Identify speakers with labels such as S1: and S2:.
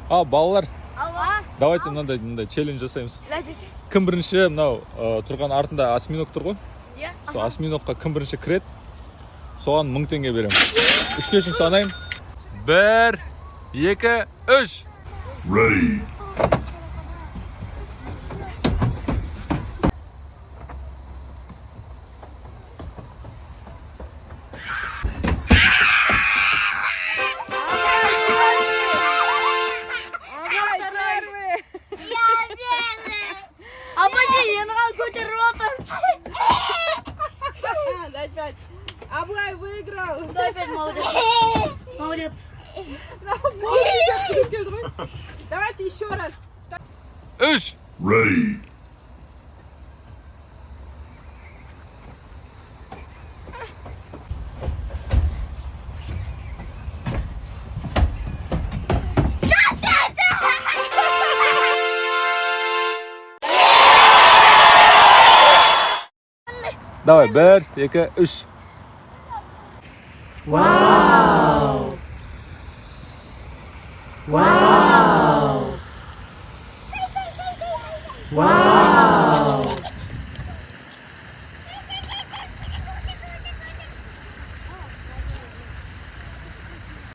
S1: Балалар,
S2: Алла.
S1: давайте мынандай челлендж жасаймыз. Кім бірінші, мынау тұрған артында осьминог тұр ғой? Сол осьминогқа кім бірінші кіреді, соған 1000 теңге беремін. 3-ке шейін санайым. 1, 2, 3.
S3: Ready.
S4: Абылай выиграл.
S2: Молодец.
S4: Давайте еще раз.
S1: 3.
S3: Ready.
S1: Давай, 1, 2, 3.
S2: Вау!